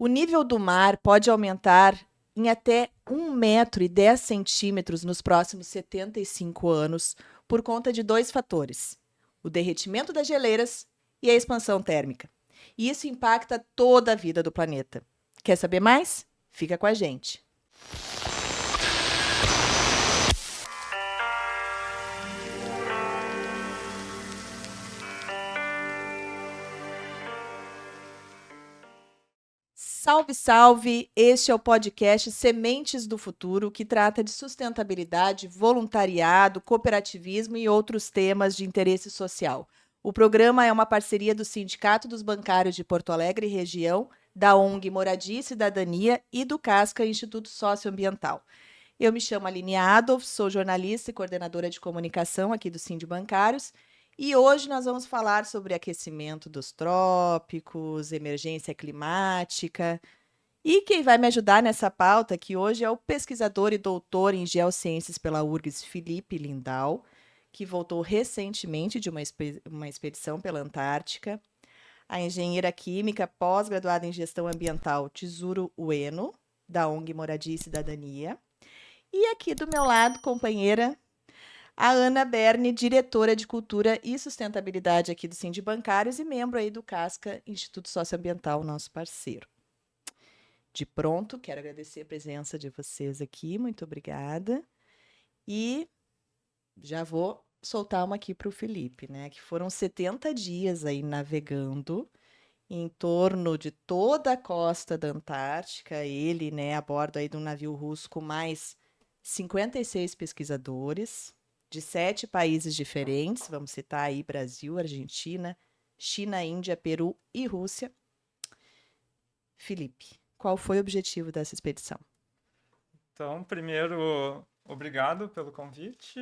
O nível do mar pode aumentar em até 1,10 m nos próximos 75 anos por conta de dois fatores: o derretimento das geleiras e a expansão térmica. E isso impacta toda a vida do planeta. Quer saber mais? Fica com a gente. Salve, salve! Este é o podcast Sementes do Futuro, que trata de sustentabilidade, voluntariado, cooperativismo e outros temas de interesse social. O programa é uma parceria do Sindicato dos Bancários de Porto Alegre e Região, da ONG Moradia e Cidadania e do CASCA Instituto Socioambiental. Eu me chamo Aline Adolf, sou jornalista e coordenadora de comunicação aqui do Sind Bancários, e hoje nós vamos falar sobre aquecimento dos trópicos, emergência climática. E quem vai me ajudar nessa pauta aqui hoje é o pesquisador e doutor em geociências pela URGS, Felipe Lindau, que voltou recentemente de uma expedição pela Antártica. A engenheira química pós-graduada em gestão ambiental, Tsuru Ueno, da ONG Moradia e Cidadania. E aqui do meu lado, companheira, a Ana Berni, diretora de Cultura e Sustentabilidade aqui do Sind Bancários e membro aí do CASCA, Instituto Socioambiental, nosso parceiro. De pronto, quero agradecer a presença de vocês aqui, muito obrigada. E já vou soltar uma aqui para o Felipe, né? Que foram 70 dias aí navegando em torno de toda a costa da Antártica, ele, né, a bordo aí de um navio russo com mais 56 pesquisadores de 7 países diferentes, vamos citar aí Brasil, Argentina, China, Índia, Peru e Rússia. Felipe, qual foi o objetivo dessa expedição? Então, primeiro, obrigado pelo convite.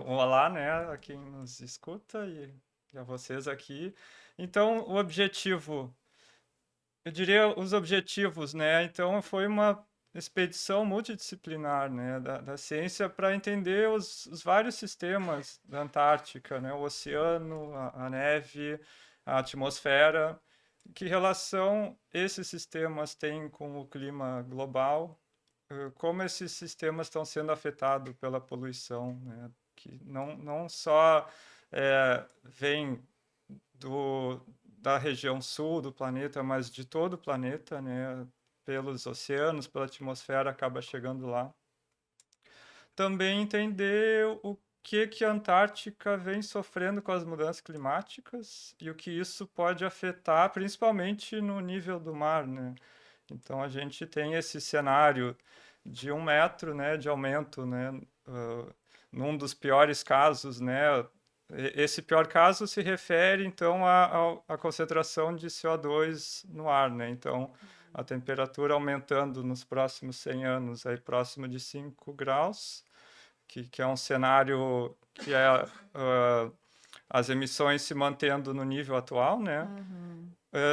Olá, né, a quem nos escuta e a vocês aqui. Então, o objetivo, eu diria os objetivos, né? Então, foi uma expedição multidisciplinar, né, da ciência para entender os vários sistemas da Antártica, né, o oceano, a neve, a atmosfera, que relação esses sistemas têm com o clima global, como esses sistemas estão sendo afetados pela poluição, né, que não só vem da região sul do planeta, mas de todo o planeta, né, pelos oceanos, pela atmosfera, acaba chegando lá. Também entender o que a Antártica vem sofrendo com as mudanças climáticas e o que isso pode afetar, principalmente no nível do mar, né? Então, a gente tem esse cenário de 1 metro, né, de aumento, né, num dos piores casos, né? Esse pior caso se refere, então, à concentração de CO2 no ar, né? Então, a temperatura aumentando nos próximos 100 anos, aí próximo de 5 graus, que é um cenário que é as emissões se mantendo no nível atual, né?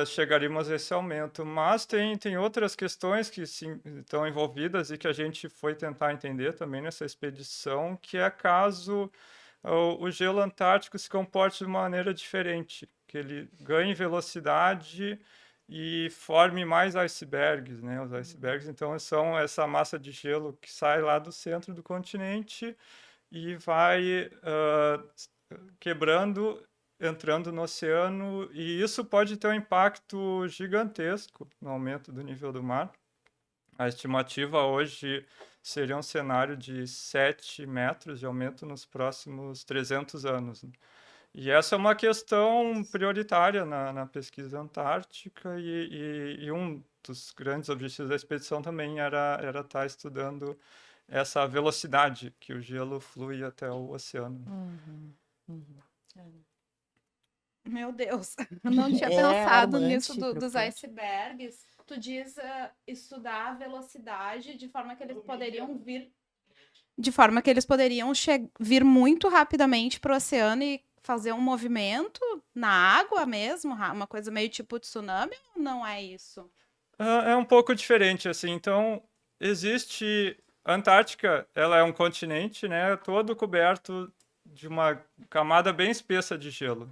Chegaríamos a esse aumento. Mas tem outras questões que estão envolvidas e que a gente foi tentar entender também nessa expedição, que é caso o gelo antártico se comporte de uma maneira diferente, que ele ganhe velocidade e forme mais icebergs, né? Os icebergs, então, são essa massa de gelo que sai lá do centro do continente e vai quebrando, entrando no oceano, e isso pode ter um impacto gigantesco no aumento do nível do mar. A estimativa hoje seria um cenário de 7 metros de aumento nos próximos 300 anos. E essa é uma questão prioritária na pesquisa antártica, e um dos grandes objetivos da expedição também era estar estudando essa velocidade que o gelo flui até o oceano. Meu Deus, eu não tinha pensado nisso dos preocupante. icebergs. Tu diz estudar a velocidade de forma que eles poderiam vir. De forma que eles poderiam vir muito rapidamente para o oceano e fazer um movimento na água mesmo, uma coisa meio tipo tsunami, ou não é isso? É um pouco diferente, assim. Então, existe... A Antártica, ela é um continente, né, todo coberto de uma camada bem espessa de gelo.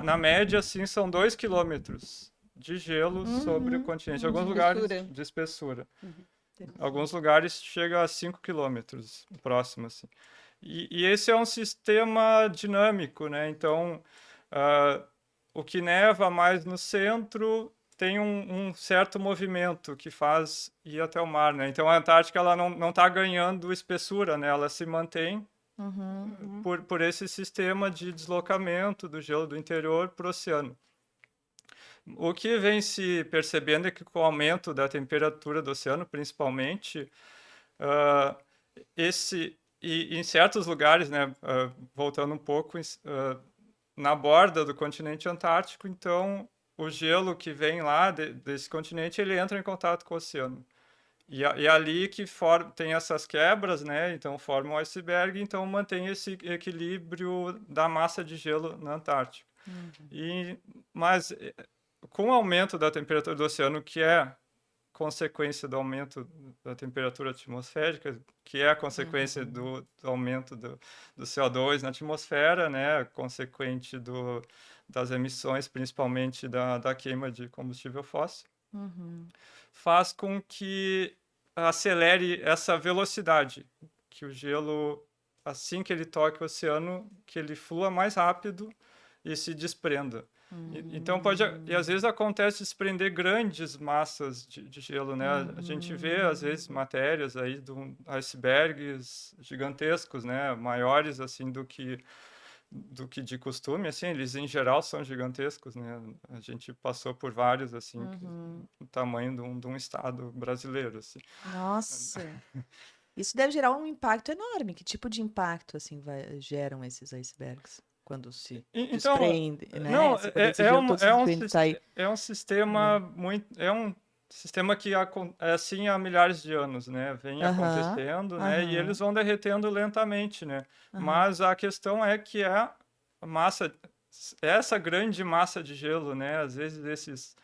Na média, assim, são 2 quilômetros de gelo sobre o continente. Alguns De lugares espessura. de espessura. Alguns lugares chega a 5 quilômetros próximo, assim. E esse é um sistema dinâmico, né? Então, o que neva mais no centro tem um certo movimento que faz ir até o mar, né? Então, a Antártica ela não está ganhando espessura, né? Ela se mantém por esse sistema de deslocamento do gelo do interior para o oceano. O que vem se percebendo é que com o aumento da temperatura do oceano, principalmente, e em certos lugares, né, voltando um pouco, na borda do continente antártico, então o gelo que vem lá desse continente, ele entra em contato com o oceano. E ali que tem essas quebras, né? Então forma um iceberg, então mantém esse equilíbrio da massa de gelo na Antártica. Mas com o aumento da temperatura do oceano, que é consequência do aumento da temperatura atmosférica, que é a consequência do aumento do CO2 na atmosfera, né? Consequente das emissões, principalmente da queima de combustível fóssil, faz com que acelere essa velocidade, que o gelo, assim que ele toque o oceano, que ele flua mais rápido e se desprenda. Então e às vezes acontece desprender grandes massas de gelo, né? A gente vê às vezes matérias aí de icebergs gigantescos, né? Maiores assim do que de costume, assim, eles em geral são gigantescos, né? A gente passou por vários, assim, o tamanho de um estado brasileiro, assim. Nossa! Isso deve gerar um impacto enorme. Que tipo de impacto, assim, geram esses icebergs? Quando se Então, desprende, né? não, Quando esse gelo todo se desprende, sai... é um sistema um sistema que é assim há milhares de anos, né? Vem acontecendo, né? E eles vão derretendo lentamente, né? Mas a questão é que essa grande massa de gelo, né? Às vezes esses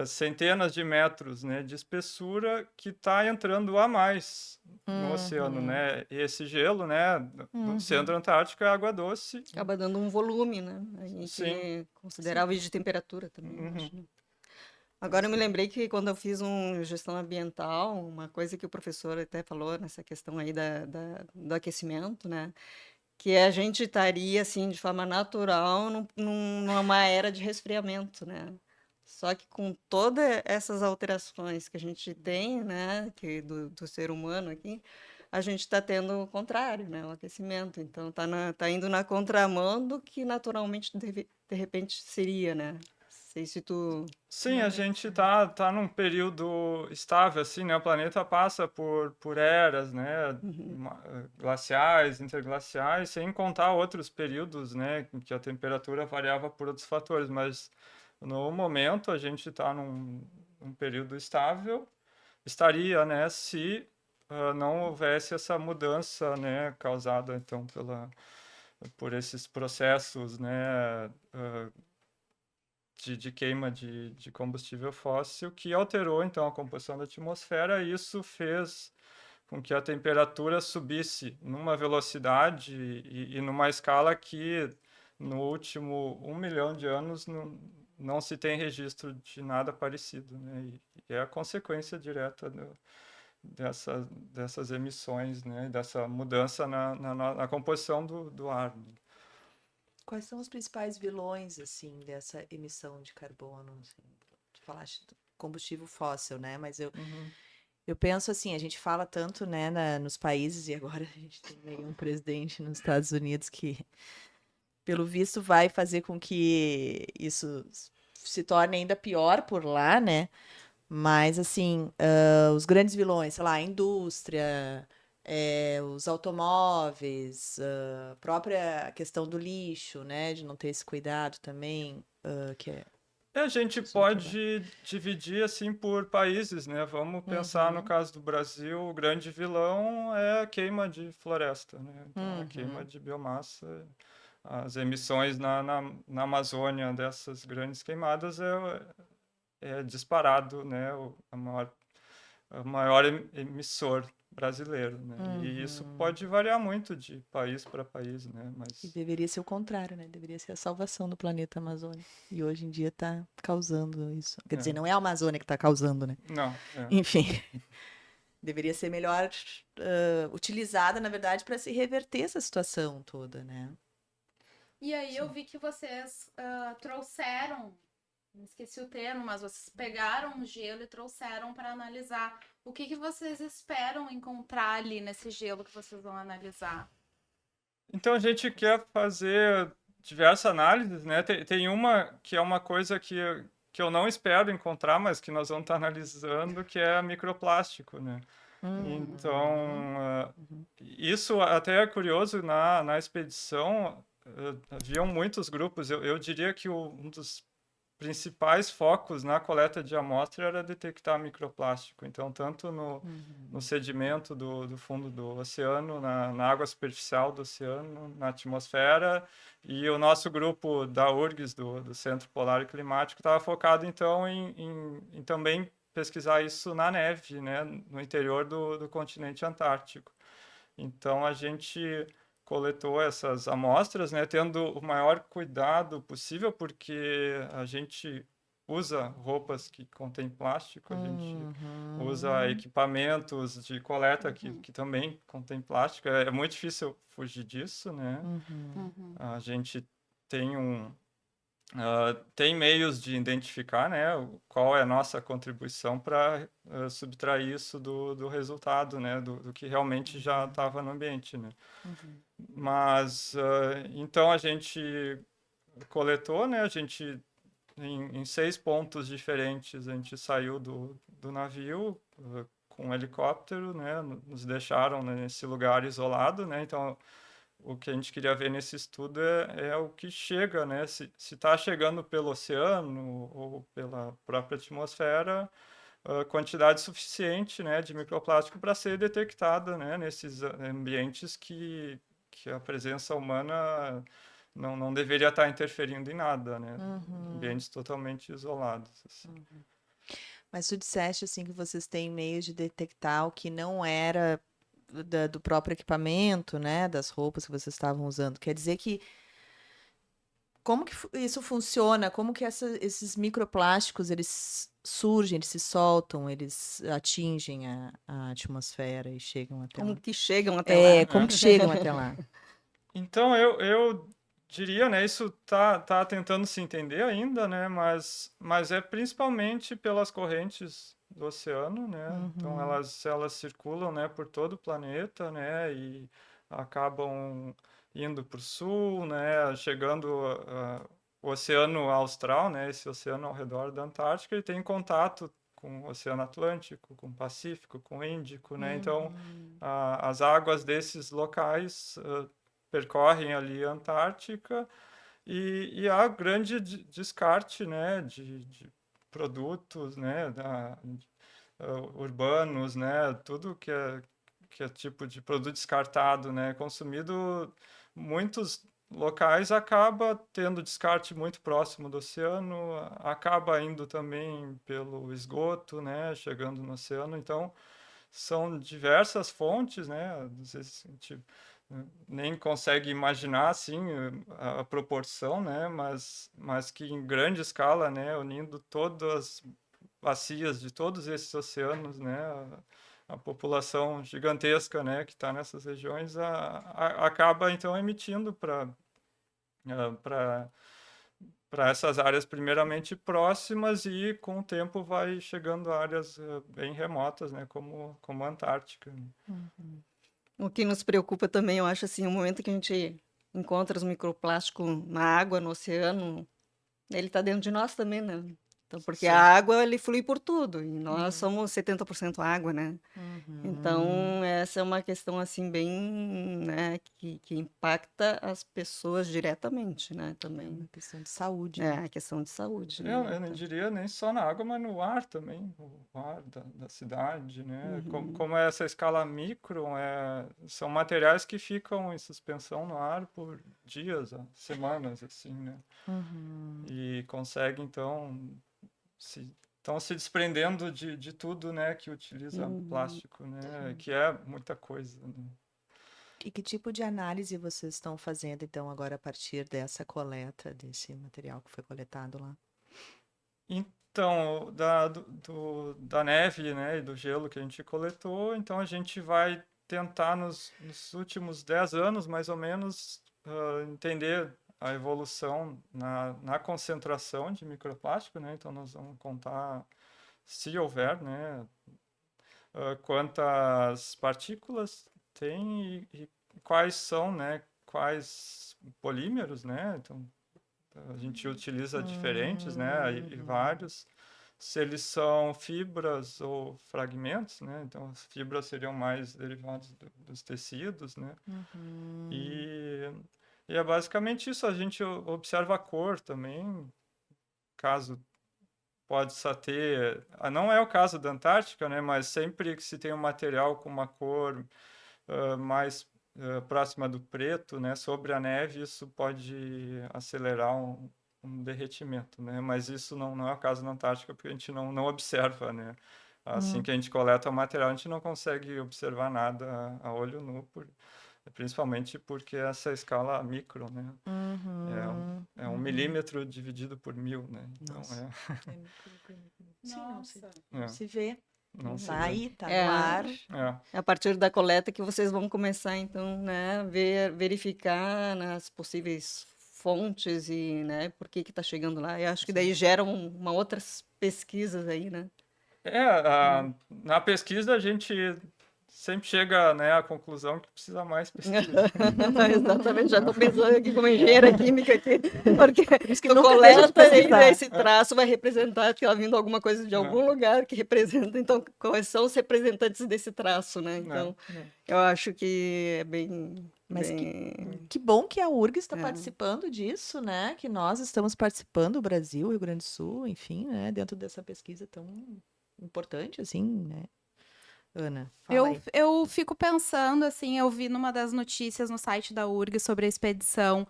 centenas de metros, né, de espessura que está entrando a mais no oceano, né? E esse gelo, né, do centro antártico é água doce. Acaba dando um volume, né? Sim. Considerável de temperatura também, eu acho, né? Agora eu me lembrei que quando eu fiz gestão ambiental, uma coisa que o professor até falou nessa questão aí do aquecimento, né? Que a gente estaria, assim, de forma natural numa era de resfriamento, né? Só que com todas essas alterações que a gente tem, né, do ser humano aqui, a gente está tendo o contrário, né, o aquecimento. Então, tá indo na contramão do que naturalmente, de repente, seria, né? Sei se tu... Sim, a gente tá num período estável, assim, né? O planeta passa por eras, né? Glaciais, interglaciais, sem contar outros períodos, né? Em que a temperatura variava por outros fatores, mas no momento a gente está num período estável, estaria, né? Se não houvesse essa mudança, né? Causada, então, por esses processos, né? De queima de combustível fóssil, que alterou, então, a composição da atmosfera, e isso fez com que a temperatura subisse numa velocidade e numa escala que, no último 1 milhão de anos, não se tem registro de nada parecido, né? E é a consequência direta dessas emissões, né? Dessa mudança na composição do ar. Quais são os principais vilões, assim, dessa emissão de carbono? Assim, tu falaste do combustível fóssil, né? Mas eu penso assim, a gente fala tanto, né, nos países, e agora a gente tem aí um presidente nos Estados Unidos que, pelo visto, vai fazer com que isso se torne ainda pior por lá, né? Mas, assim, os grandes vilões, sei lá, a indústria... os automóveis, a própria questão do lixo, né? De não ter esse cuidado também, que é... A gente pode dividir assim por países, né? Vamos pensar no caso do Brasil, o grande vilão é a queima de floresta, né? Então, a queima de biomassa, as emissões na Amazônia dessas grandes queimadas é disparado, né? A maior maior emissor brasileiro, né? E isso pode variar muito de país para país, né? E Mas deveria ser o contrário, né? Deveria ser a salvação do planeta Amazônia. E hoje em dia está causando isso. Quer dizer, É. não é a Amazônia que está causando, né? não, Enfim, deveria ser melhor utilizada, na verdade, para se reverter essa situação toda, né? E aí eu vi que vocês trouxeram, esqueci o termo, mas vocês pegaram o gelo e trouxeram para analisar. O que vocês esperam encontrar ali nesse gelo que vocês vão analisar? Então a gente quer fazer diversas análises, né? Tem uma que é uma coisa que eu não espero encontrar, mas que nós vamos estar analisando, que é microplástico, né? Então, isso até é curioso, na expedição haviam muitos grupos. Eu diria que um dos principais focos na coleta de amostra era detectar microplástico. Então, tanto no sedimento do fundo do oceano, na água superficial do oceano, na atmosfera, e o nosso grupo da URGS, do Centro Polar e Climático, estava focado, então, em também pesquisar isso na neve, né, no interior do continente antártico. Então, a gente coletou essas amostras, né, tendo o maior cuidado possível, porque a gente usa roupas que contêm plástico, a gente usa equipamentos de coleta que também contêm plástico. É muito difícil fugir disso, né? A gente tem tem meios de identificar, né, qual é a nossa contribuição para subtrair isso do resultado, né, do que realmente já estava no ambiente, né. Mas, então a gente coletou, né, a gente, em 6 pontos diferentes, a gente saiu do navio com um helicóptero, né, nos deixaram nesse lugar isolado, né, então o que a gente queria ver nesse estudo é o que chega, né? Se está chegando pelo oceano ou pela própria atmosfera, quantidade suficiente, né, de microplástico para ser detectada, né, nesses ambientes que a presença humana não deveria estar interferindo em nada, né? Ambientes totalmente isolados, assim. Mas tu disseste assim que vocês têm meios de detectar o que não era do próprio equipamento, né? Das roupas que vocês estavam usando. Quer dizer que como que isso funciona? Como que esses microplásticos eles surgem, eles se soltam, eles atingem a atmosfera e chegam até lá? Como que chegam até lá? Como que chegam até lá? Então, eu diria, né, isso tá tentando se entender ainda, né, mas é principalmente pelas correntes do oceano, né, então elas circulam, né, por todo o planeta, né, e acabam indo para o sul, né, chegando o Oceano Austral, né, esse oceano ao redor da Antártica, ele tem contato com o Oceano Atlântico, com o Pacífico, com o Índico, né, então as águas desses locais percorrem ali a Antártica e há grande descarte, né, de produtos, né, urbanos, né, tudo que é tipo de produto descartado, né, consumido, muitos locais acaba tendo descarte muito próximo do oceano, acaba indo também pelo esgoto, né, chegando no oceano, então são diversas fontes, né, às vezes a gente nem consegue imaginar assim a proporção, né, mas que em grande escala, né, unindo todas as bacias de todos esses oceanos, né, a população gigantesca, né, que está nessas regiões acaba então emitindo para essas áreas primeiramente próximas e com o tempo vai chegando a áreas bem remotas, né, como a Antártica. O que nos preocupa também, eu acho assim, o momento que a gente encontra os microplásticos na água, no oceano, ele está dentro de nós também, né? Então, porque Sim. a água, ele flui por tudo, e nós somos 70% água, né? Então, essa é uma questão, assim, bem, né, que impacta as pessoas diretamente, né, É também. uma questão de saúde, É, né? a questão de saúde, Eu né? não diria nem só na água, mas no ar também, o ar da cidade, né? Uhum. Como é essa escala micro, são materiais que ficam em suspensão no ar por dias, semanas, assim, né? E consegue, então, se estão se desprendendo de tudo, né, que utiliza plástico, né, que é muita coisa, né? E que tipo de análise vocês estão fazendo, então, agora a partir dessa coleta, desse material que foi coletado lá? Então, da neve, né, e do gelo que a gente coletou, então a gente vai tentar nos últimos 10 anos, mais ou menos, entender a evolução na concentração de microplástico, né? Então nós vamos contar, se houver, né, quantas partículas tem e quais são, né, quais polímeros, né? Então a gente utiliza diferentes, né, e vários. Se eles são fibras ou fragmentos, né? Então as fibras seriam mais derivados dos tecidos, né? E é basicamente isso. A gente observa a cor também, caso pode só ter. Não é o caso da Antártica, né? Mas sempre que se tem um material com uma cor mais próxima do preto, né? Sobre a neve, isso pode acelerar um derretimento, né? Mas isso não é o caso na Antártica, porque a gente não observa, né? Assim que a gente coleta o material, a gente não consegue observar nada a olho nu, principalmente porque essa escala micro, né? É 1 milímetro dividido por 1000, né? Então Nossa. Sim, Nossa. não se vê. não se Tá vê. aí, tá É. no ar. É. A partir da coleta que vocês vão começar, então, né, verificar nas possíveis fontes e, né, por que está chegando lá. Eu acho que daí geram uma outras pesquisas aí, né? Na pesquisa a gente sempre chega, né, à conclusão que precisa mais pesquisa. Exatamente, já estou pensando aqui como engenheira química aqui, porque que tu nunca deixa de coleta e pesquisar. esse traço vai representar que está vindo alguma coisa de algum lugar que representa, então, quais são os representantes desse traço, né? Então, eu acho que é bem... Mas bem... que bom que a URGS está participando disso, né? Que nós estamos participando, o Brasil, Rio Grande do Sul, enfim, né? Dentro dessa pesquisa tão importante, assim, né? Ana, fala aí. Eu fico pensando, assim, eu vi numa das notícias no site da URG sobre a expedição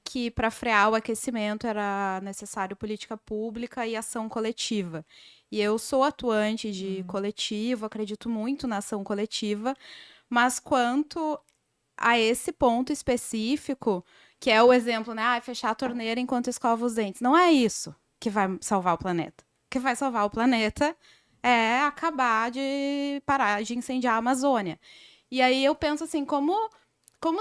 que para frear o aquecimento era necessário política pública e ação coletiva. E eu sou atuante de coletivo, acredito muito na ação coletiva, mas quanto a esse ponto específico, que é o exemplo, né? Fechar a torneira enquanto escova os dentes. Não é isso que vai salvar o planeta. O que vai salvar o planeta é acabar de parar de incendiar a Amazônia. E aí eu penso assim, como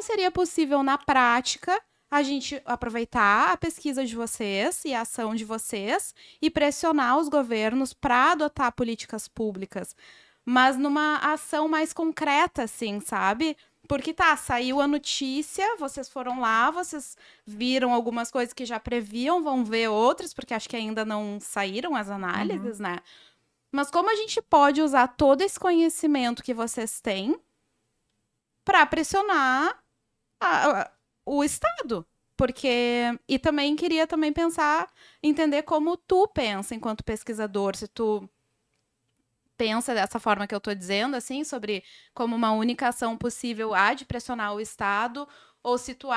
seria possível na prática a gente aproveitar a pesquisa de vocês e a ação de vocês e pressionar os governos para adotar políticas públicas, mas numa ação mais concreta, assim, sabe? Porque saiu a notícia, vocês foram lá, vocês viram algumas coisas que já previam, vão ver outras, porque acho que ainda não saíram as análises, né? Mas como a gente pode usar todo esse conhecimento que vocês têm para pressionar o Estado? Porque... E também queria também pensar, entender como tu pensa enquanto pesquisador, se tu pensa dessa forma que eu estou dizendo, assim, sobre como uma única ação possível há de pressionar o Estado, ou se tu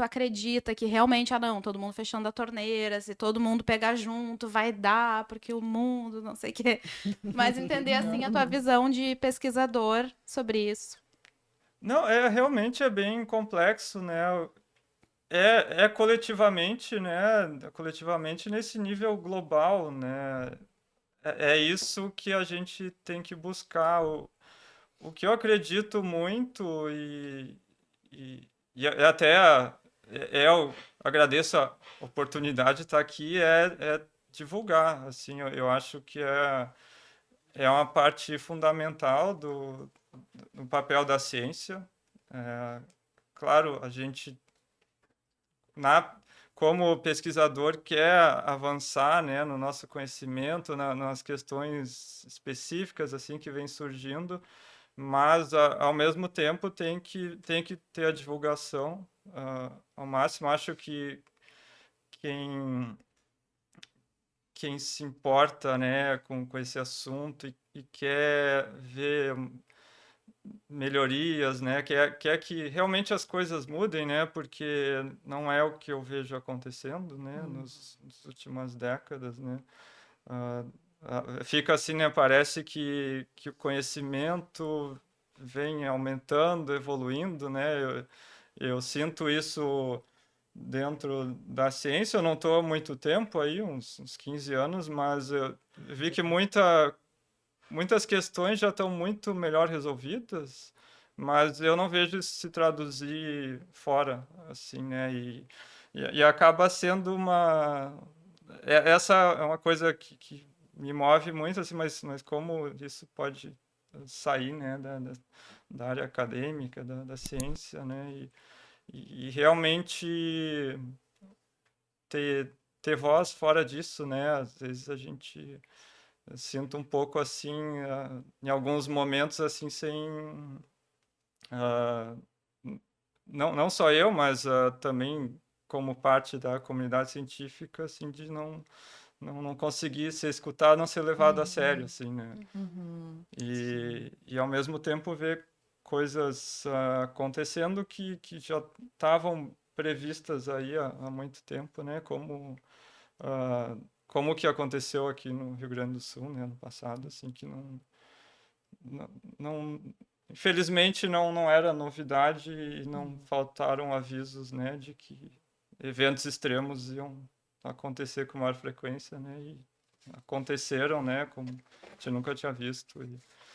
acredita que realmente, não, todo mundo fechando a torneira, se todo mundo pegar junto, vai dar, porque o mundo, não sei o quê. Mas entender, assim, a tua visão de pesquisador sobre isso. Não, realmente é bem complexo, né? É coletivamente, né? Coletivamente nesse nível global, né? É isso que a gente tem que buscar. O que eu acredito muito e até eu agradeço a oportunidade de estar aqui é divulgar. Assim, eu acho que é uma parte fundamental do papel da ciência. Claro, a gente como pesquisador quer avançar, né, no nosso conhecimento, nas questões específicas assim que vem surgindo, mas ao mesmo tempo tem que ter a divulgação ao máximo. Acho que quem se importa, né, com esse assunto e quer ver melhorias, né, quer que realmente as coisas mudem, né, porque não é o que eu vejo acontecendo, né, nas últimas décadas, né. fica assim, né? Parece que o conhecimento vem aumentando, evoluindo, né? Eu sinto isso dentro da ciência. Eu não estou há muito tempo aí, uns 15 anos, mas eu vi que muitas questões já estão muito melhor resolvidas, mas eu não vejo isso se traduzir fora, assim, né? E acaba sendo essa é uma coisa que me move muito, assim, mas como isso pode sair, né, da área acadêmica, da ciência, né? E realmente ter voz fora disso, né? Às vezes a gente sinto um pouco assim, em alguns momentos, assim, sem. ah, não só eu, mas também como parte da comunidade científica, assim, de não conseguir ser escutado, não ser levado a sério, assim, né? Uhum. E ao mesmo tempo ver coisas acontecendo que já estavam previstas aí há muito tempo, né? ah, como o que aconteceu aqui no Rio Grande do Sul, né, no passado, assim, que não, não- infelizmente não era novidade e não faltaram avisos, né, de que eventos extremos iam acontecer com maior frequência, né, e aconteceram, né, como a gente nunca tinha visto.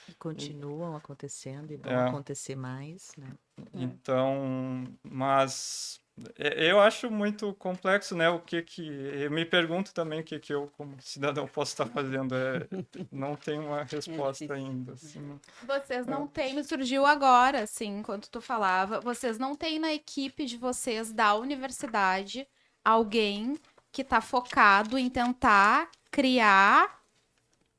E continuam acontecendo e vão É, acontecer mais, né? então, mas eu acho muito complexo, né? Eu me pergunto também o que eu, como cidadão, posso estar fazendo. Não tenho uma resposta difícil. ainda, assim. Vocês não têm, me surgiu agora, assim, enquanto tu falava, vocês não têm na equipe de vocês da universidade alguém que tá focado em tentar criar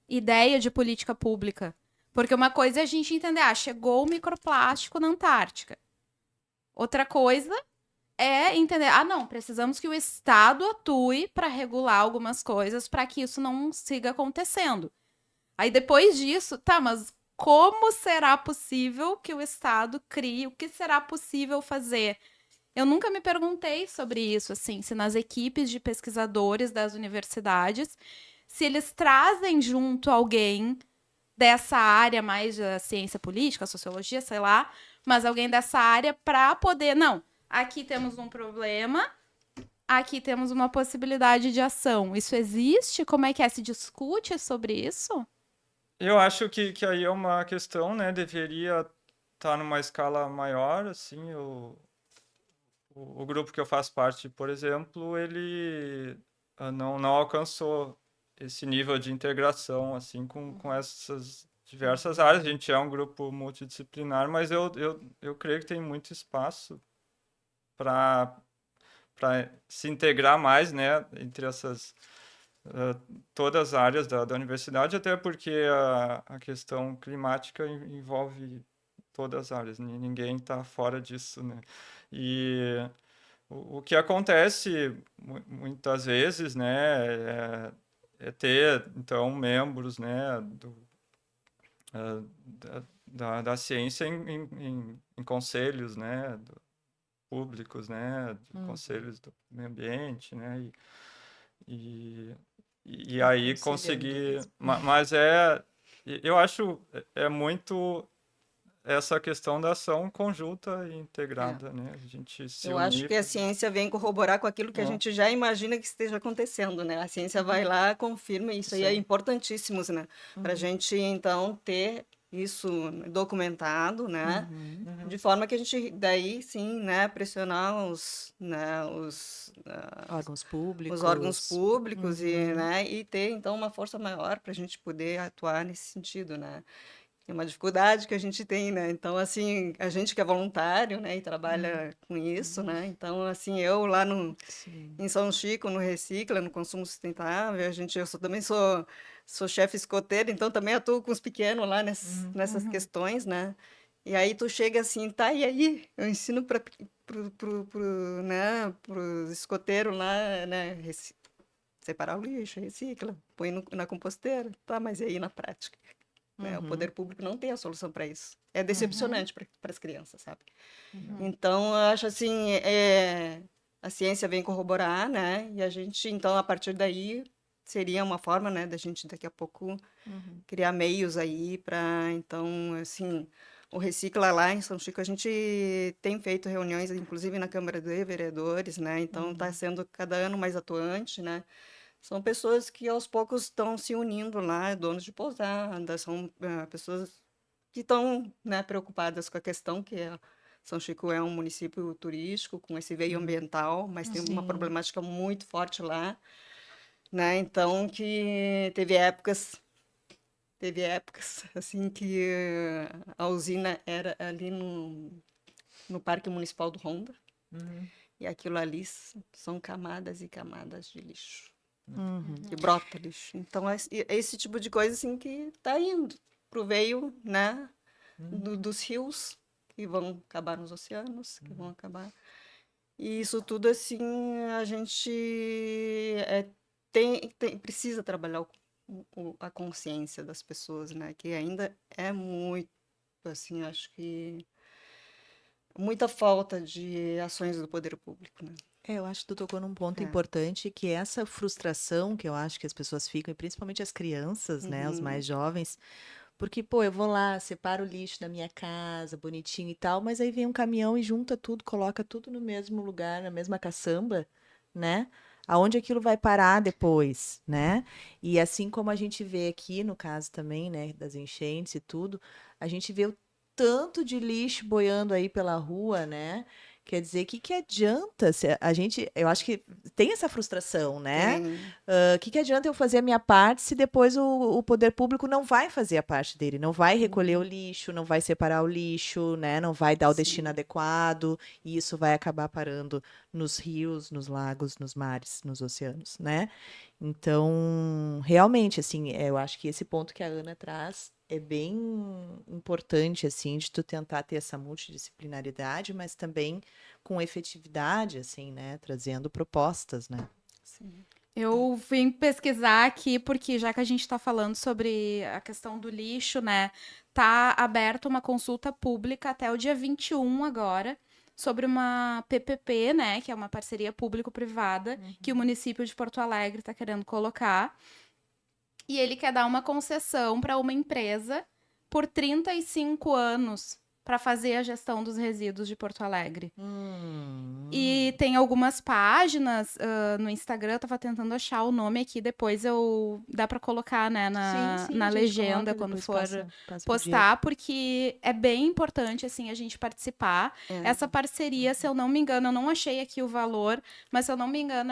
ideia de política pública. Porque uma coisa é a gente entender, chegou o microplástico na Antártica. Outra coisa é entender, não, precisamos que o Estado atue para regular algumas coisas para que isso não siga acontecendo. Aí depois disso, tá, mas como será possível que o Estado crie? O que será possível fazer? Eu nunca me perguntei sobre isso, assim, se nas equipes de pesquisadores das universidades, se eles trazem junto alguém dessa área mais da ciência política, sociologia, sei lá, mas alguém dessa área para poder, não, aqui temos um problema, aqui temos uma possibilidade de ação. Isso existe? Como é que é? Se discute sobre isso? Eu acho que aí é uma questão, né? Deveria estar numa escala maior, assim. O grupo que eu faço parte, por exemplo, ele não alcançou esse nível de integração, assim, com essas diversas áreas. A gente é um grupo multidisciplinar, mas eu creio que tem muito espaço para se integrar mais, né, entre todas as áreas da universidade, até porque a questão climática envolve todas as áreas, ninguém está fora disso, né? E o que acontece muitas vezes, né, é ter, então, membros, né, da ciência em conselhos, né, públicos, né, conselhos do meio ambiente, né, e, e aí conseguir, mas eu acho muito essa questão da ação conjunta e integrada, né? A gente se Eu acho unir. que a ciência vem corroborar com aquilo que a gente já imagina que esteja acontecendo, né? A ciência vai lá, confirma isso aí, é Sim. importantíssimo, né? Para a gente, então, ter isso documentado, né? De forma que a gente, daí, sim, né? Pressionar Órgãos públicos. os órgãos públicos e ter, então, uma força maior para a gente poder atuar nesse sentido, né? É uma dificuldade que a gente tem, né? Então, assim, a gente que é voluntário, né, e trabalha com isso, né? Então, assim, eu lá em São Chico, no Recicla, no Consumo Sustentável, também sou chefe escoteiro, então também atuo com os pequenos lá nessas questões, né? E aí tu chega assim, tá, e aí? Eu ensino para os escoteiros lá, né, separar o lixo, recicla, põe na composteira, tá, mas e aí na prática? Né? O poder público não tem a solução para isso. É decepcionante para as crianças, sabe? Então, eu acho assim, a ciência vem corroborar, né? E a gente, então, a partir daí, seria uma forma, né, da gente daqui a pouco Uhum. criar meios aí para, então, assim, o Recicla lá em São Chico, a gente tem feito reuniões, inclusive na Câmara de Vereadores, né, então está sendo cada ano mais atuante, né, são pessoas que aos poucos estão se unindo lá, donos de pousada, são pessoas que estão, né, preocupadas com a questão que São Chico é um município turístico, com esse veio ambiental, mas tem uma Sim. problemática muito forte lá, né? Então que teve épocas assim que a usina era ali no Parque Municipal do Ronda, Uhum. e aquilo ali são camadas e camadas de lixo, Uhum. que brota lixo. Então é esse tipo de coisa assim que está indo pro veio, né, dos rios que vão acabar nos oceanos, que vão acabar. E isso tudo assim a gente precisa trabalhar a consciência das pessoas, né? Que ainda é muito, assim, acho que muita falta de ações do poder público, né? Eu acho que tu tocou num ponto É. importante, que é essa frustração que eu acho que as pessoas ficam, e principalmente as crianças, né, os mais jovens, porque, pô, eu vou lá, separo o lixo da minha casa, bonitinho e tal, mas aí vem um caminhão e junta tudo, coloca tudo no mesmo lugar, na mesma caçamba, né? Aonde aquilo vai parar depois, né? E assim como a gente vê aqui, no caso também, né, das enchentes e tudo, a gente vê o tanto de lixo boiando aí pela rua, né? Quer dizer, que adianta se a gente, eu acho que tem essa frustração, né? Tem, Que adianta eu fazer a minha parte se depois o poder público não vai fazer a parte dele, não vai recolher o lixo, não vai separar o lixo, né? Não vai dar o destino sim. adequado, e isso vai acabar parando nos rios, nos lagos, nos mares, nos oceanos, né? Então, realmente, assim, eu acho que esse ponto que a Ana traz é bem importante, assim, de tu tentar ter essa multidisciplinaridade, mas também com efetividade, assim, né? Trazendo propostas, né? Sim. Eu vim pesquisar aqui porque já que a gente está falando sobre a questão do lixo, né, tá aberta uma consulta pública até o dia 21 agora sobre uma PPP, né, que é uma parceria público-privada que o município de Porto Alegre está querendo colocar. E ele quer dar uma concessão para uma empresa por 35 anos para fazer a gestão dos resíduos de Porto Alegre. E tem algumas páginas no Instagram, eu tava tentando achar o nome aqui, depois dá para colocar, né, na a gente legenda coloca, quando depois for passa pro postar, porque é bem importante, assim, a gente participar. É. Essa parceria, se eu não me engano, eu não achei aqui o valor, mas se eu não me engano,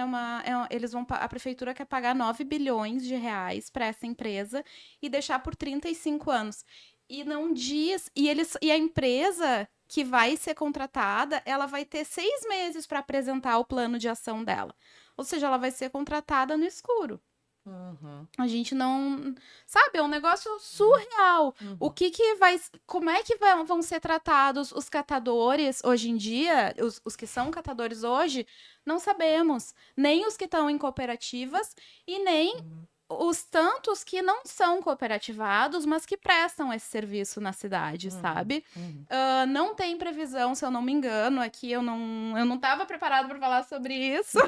a prefeitura quer pagar 9 bilhões de reais para essa empresa e deixar por 35 anos. E não diz, e a empresa que vai ser contratada, ela vai ter 6 meses para apresentar o plano de ação dela. Ou seja, ela vai ser contratada no escuro. Uhum. A gente não. Sabe, é um negócio surreal. O que vai. Como é que vão ser tratados os catadores hoje em dia? Os que são catadores hoje, não sabemos. Nem os que estão em cooperativas e nem os tantos que não são cooperativados, mas que prestam esse serviço na cidade, sabe? Não tem previsão, se eu não me engano, aqui eu não estava preparada para falar sobre isso.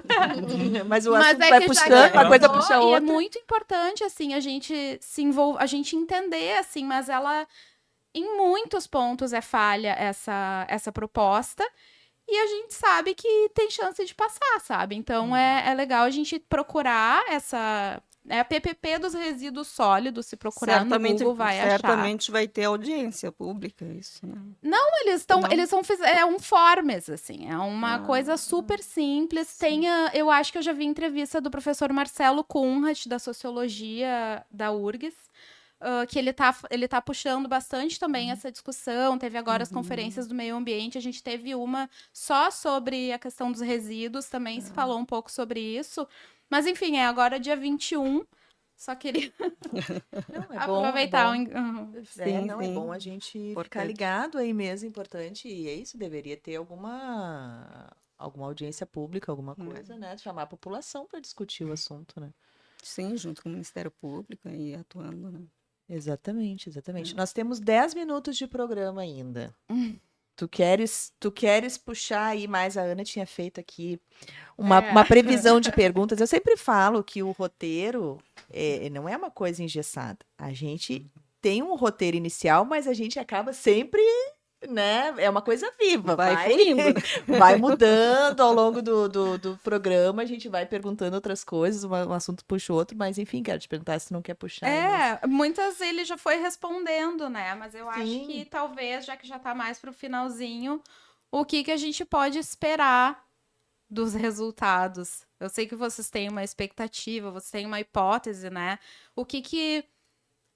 Mas o Mas assunto é vai que já puxando, uma coisa começou, puxa a e é outra. muito importante, assim, a gente se envolver, a gente entender, assim, mas ela, em muitos pontos, é falha essa proposta. E a gente sabe que tem chance de passar, sabe? Então é legal a gente procurar essa. É a PPP dos resíduos sólidos, se procurar no Google vai achar. Certamente vai ter audiência pública, isso, né? Eles são um formes, assim, é uma coisa super simples. Eu acho que eu já vi entrevista do professor Marcelo Kunrat, da Sociologia da URGS, que ele tá puxando bastante também essa discussão. Teve agora as conferências do meio ambiente, a gente teve uma só sobre a questão dos resíduos, também se falou um pouco sobre isso. Mas, enfim, agora dia 21, só queria Não, é bom, aproveitar. é bom. Sim, Não, é sim. bom a gente ficar Importante. ligado aí mesmo, importante. E é isso, deveria ter alguma audiência pública, alguma coisa, né? Chamar a população para discutir o assunto, né? Sim, junto com o Ministério Público e atuando, né? Exatamente, exatamente. Nós temos 10 minutos de programa ainda. Tu queres puxar aí mais? A Ana tinha feito aqui uma previsão de perguntas. Eu sempre falo que o roteiro não é uma coisa engessada. A gente tem um roteiro inicial, mas a gente acaba sempre, né? É uma coisa viva. Vai fluindo, né? Vai mudando ao longo do programa. A gente vai perguntando outras coisas, um assunto puxa o outro, mas enfim, quero te perguntar se não quer puxar. Muitas ele já foi respondendo, né? Mas eu acho Sim. que talvez, já que já tá mais pro finalzinho, o que a gente pode esperar dos resultados? Eu sei que vocês têm uma expectativa, vocês têm uma hipótese, né? O que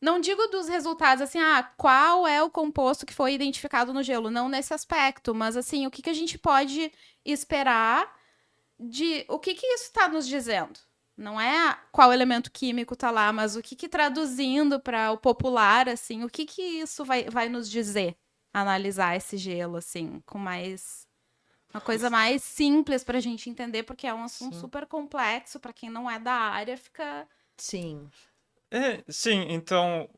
não digo dos resultados, assim, qual é o composto que foi identificado no gelo? Não nesse aspecto, mas assim, o que a gente pode esperar de... O que isso está nos dizendo? Não é qual elemento químico tá lá, mas o que traduzindo para o popular, assim, o que isso vai nos dizer? Analisar esse gelo, assim, com mais... Uma coisa mais simples pra gente entender, porque é um assunto super complexo, pra quem não é da área, fica... Sim. Sim, então,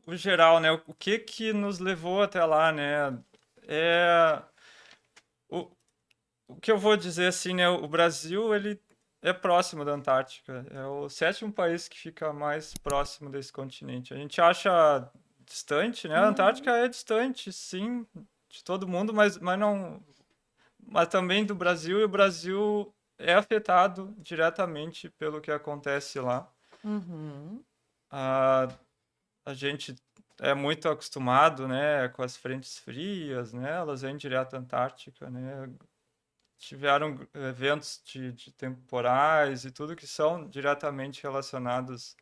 o geral, né? O que nos levou até lá, né? O que eu vou dizer, assim, né? O Brasil, ele é próximo da Antártica. É o 7º país que fica mais próximo desse continente. A gente acha distante, né? A Antártica é distante, sim, de todo mundo, mas não... Mas também do Brasil, e o Brasil é afetado diretamente pelo que acontece lá. Uhum. A gente é muito acostumado, né, com as frentes frias, né? Elas vêm direto da Antártica, né? Tiveram eventos de temporais e tudo que são diretamente relacionados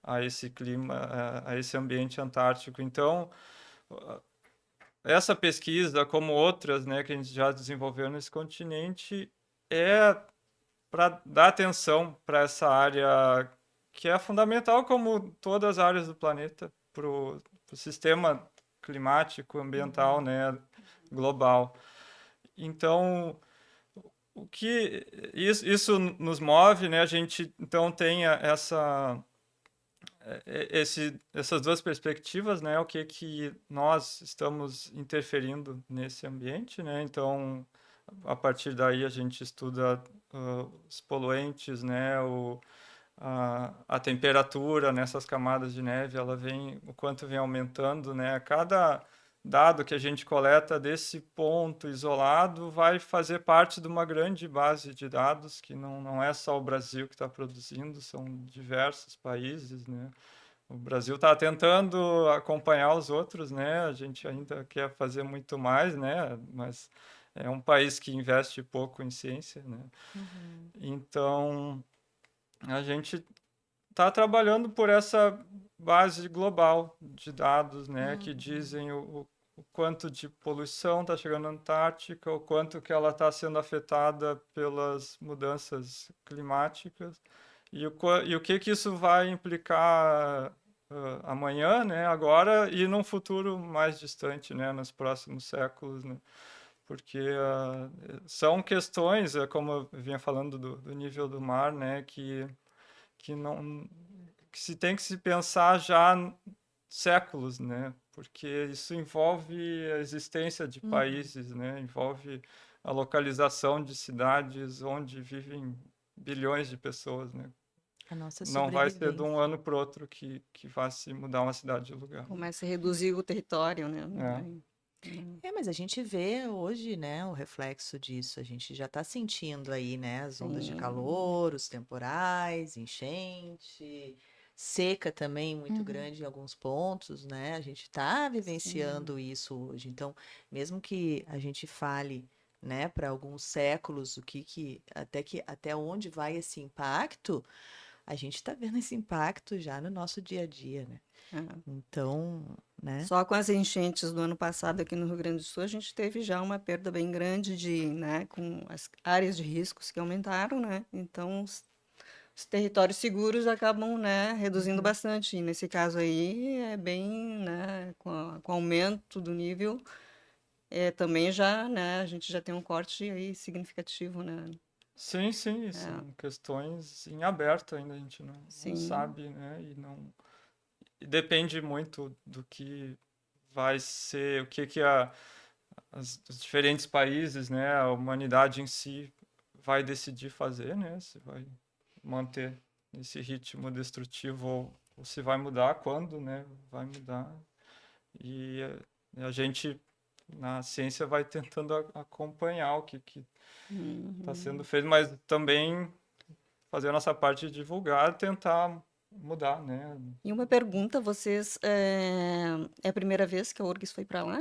a esse clima, a esse ambiente antártico. Então, essa pesquisa, como outras, né, que a gente já desenvolveu nesse continente, é para dar atenção para essa área que é fundamental, como todas as áreas do planeta, para o sistema climático, ambiental, né, global. Então, o que isso nos move, né? A gente então tem essas duas perspectivas, né? O que nós estamos interferindo nesse ambiente, né? Então, a partir daí a gente estuda os poluentes, né? A temperatura nessas camadas de neve, o quanto vem aumentando, né? Cada dado que a gente coleta desse ponto isolado vai fazer parte de uma grande base de dados, que não é só o Brasil que está produzindo, são diversos países, né? O Brasil está tentando acompanhar os outros, né? A gente ainda quer fazer muito mais, né? Mas é um país que investe pouco em ciência, né? Então, a gente está trabalhando por essa base global de dados, né, que dizem o quanto de poluição está chegando na Antártica, o quanto que ela está sendo afetada pelas mudanças climáticas e o que isso vai implicar amanhã, né, agora e num futuro mais distante, né, nos próximos séculos, né, porque são questões, como eu vinha falando do nível do mar, né, que se tem que se pensar já séculos, né? Porque isso envolve a existência de países, né? Envolve a localização de cidades onde vivem bilhões de pessoas, né? A nossa Não vai ser de sobrevivência. um ano para o outro que vai se mudar uma cidade de lugar. Começa a reduzir o território, né? Mas a gente vê hoje, né, o reflexo disso. A gente já está sentindo aí, né, as ondas de Sim. calor, os temporais, enchente, seca também muito grande em alguns pontos, né? A gente está vivenciando isso hoje. Então, mesmo que a gente fale, né, para alguns séculos até onde vai esse impacto, a gente está vendo esse impacto já no nosso dia a dia, né? Então, né? Só com as enchentes do ano passado aqui no Rio Grande do Sul, a gente teve já uma perda bem grande né, com as áreas de riscos que aumentaram, né? Então, os territórios seguros acabam, né, reduzindo bastante. E nesse caso aí, é bem, né, com o aumento do nível, também já, né, a gente já tem um corte aí significativo, né? Sim, são questões em aberto ainda, a gente não sabe, né? E depende muito do que vai ser, o que os diferentes países, né, a humanidade em si vai decidir fazer, né, se vai manter esse ritmo destrutivo ou se vai mudar, quando, né, vai mudar. E a gente, na ciência, vai tentando acompanhar o que está sendo feito, mas também fazer a nossa parte de divulgar, tentar mudar, né? E uma pergunta, vocês, é a primeira vez que a URGS foi para lá?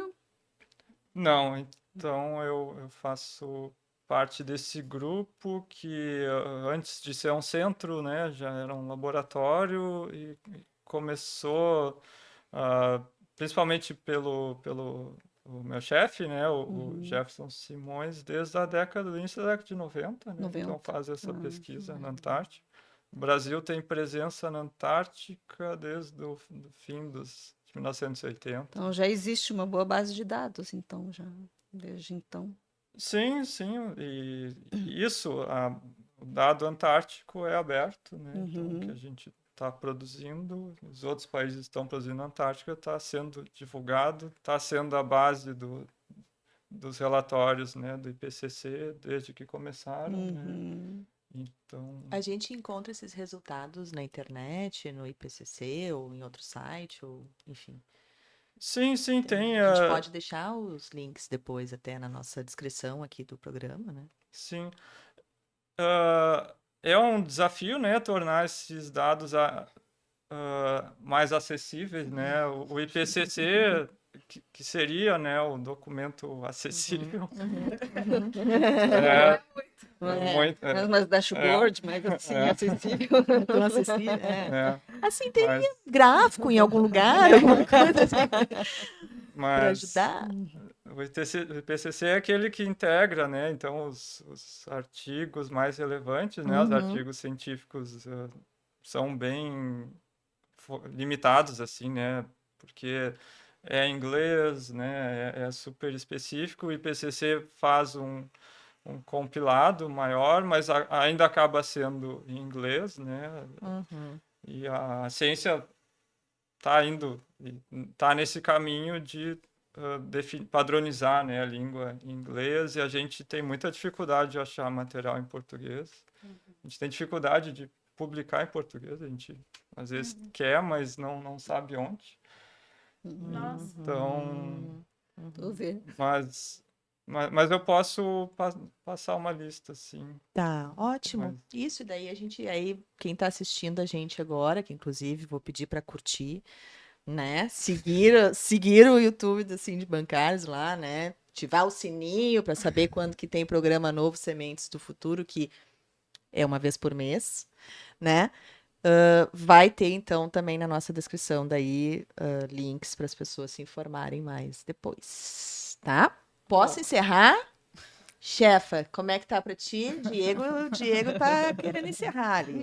Não, então eu faço parte desse grupo que antes de ser um centro, né, já era um laboratório e começou principalmente pelo o meu chefe, né, o Jefferson Simões, desde a do início da década de 90, né? 90. Então faz essa pesquisa na Antártica. O Brasil tem presença na Antártica desde o fim de 1980. Então já existe uma boa base de dados, então, já desde então. Sim, e isso, o dado antártico é aberto, né? Então, o que a gente está produzindo, os outros países estão produzindo na Antártica, está sendo divulgado, está sendo a base dos relatórios, né, do IPCC desde que começaram, né? Então, A gente encontra esses resultados na internet, no IPCC ou em outro site, ou enfim. sim, tem. A gente pode deixar os links depois até na nossa descrição aqui do programa, né? Sim. É um desafio, né, tornar esses dados mais acessíveis, né? O IPCC, que seria, né, o documento acessível. Muito, Mas dashboard, mais assim, acessível. Tão acessível. Assim, teria mas, gráfico em algum lugar, alguma coisa assim, para mas ajudar. o IPCC é aquele que integra, né? Então, os artigos mais relevantes, né? Os artigos científicos são bem limitados, assim, né? Porque é em inglês, né? É super específico. O IPCC faz um compilado maior, mas ainda acaba sendo em inglês, né? E a ciência está nesse caminho de padronizar, né, a língua em inglês, e a gente tem muita dificuldade de achar material em português. A gente tem dificuldade de publicar em português, a gente às vezes quer, mas não sabe onde. Nossa. Então, Vou ver. mas eu posso passar uma lista, sim. Tá, ótimo. Mas- Isso daí quem está assistindo a gente agora, que inclusive vou pedir para curtir, né? Seguir o YouTube do Sind Bancários lá, né? Ativar o sininho para saber quando que tem programa novo Sementes do Futuro, que é uma vez por mês, né? Vai ter, então, também na nossa descrição daí links para as pessoas se informarem mais depois, tá? Posso encerrar? Chefa, como é que tá para ti? O Diego tá querendo encerrar ali.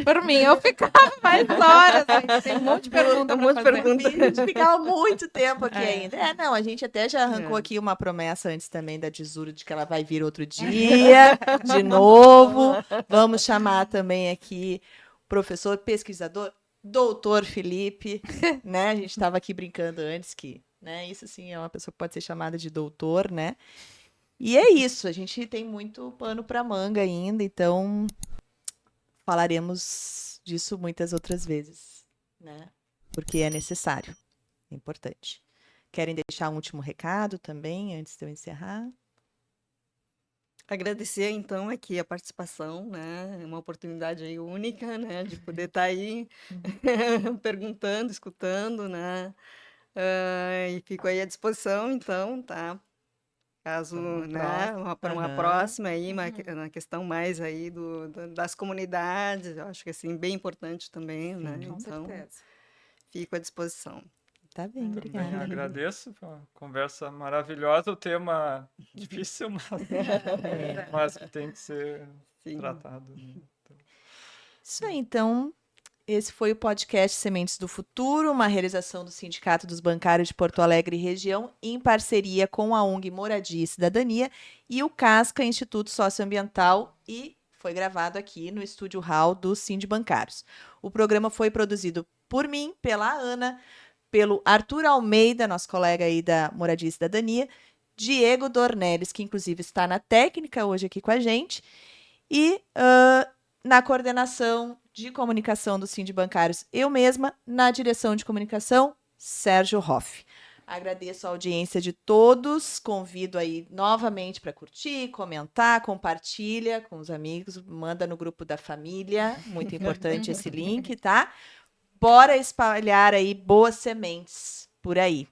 Por mim, eu ficava mais horas. Tem um monte de pergunta pra fazer. A gente ficava muito tempo aqui ainda. Não, a gente até já arrancou aqui uma promessa antes também da Dizuro de que ela vai vir outro dia, de novo. Vamos chamar também aqui o professor pesquisador, doutor Felipe, né? A gente estava aqui brincando antes que, né? Isso sim é uma pessoa que pode ser chamada de doutor, né? E é isso, a gente tem muito pano para manga ainda, então falaremos disso muitas outras vezes, né? Porque é necessário, é importante. Querem deixar um último recado também, antes de eu encerrar? Agradecer, então, aqui a participação, né? É uma oportunidade aí única, né? De poder estar aí perguntando, escutando, né? E fico aí à disposição, então, tá? Caso, né, para uma próxima aí, uma questão mais aí das comunidades, eu acho que assim, bem importante também, né? Com Então, certeza. fico à disposição. Tá bem, Também obrigada. agradeço a conversa maravilhosa, o tema difícil, mas que tem que ser Sim. tratado. Né? Isso aí, então, esse foi o podcast Sementes do Futuro, uma realização do Sindicato dos Bancários de Porto Alegre e Região, em parceria com a ONG Moradia e Cidadania e o CASCA, Instituto Socioambiental, e foi gravado aqui no Estúdio Hall do Sind Bancários. O programa foi produzido por mim, pela Ana, pelo Arthur Almeida, nosso colega aí da Moradia e Cidadania, Diego Dornelles, que inclusive está na técnica hoje aqui com a gente, e na coordenação de comunicação do Sindibancários, eu mesma, na direção de comunicação, Sérgio Hoff. Agradeço a audiência de todos, convido aí novamente para curtir, comentar, compartilha com os amigos, manda no grupo da família, muito importante esse link, tá? Bora espalhar aí boas sementes por aí.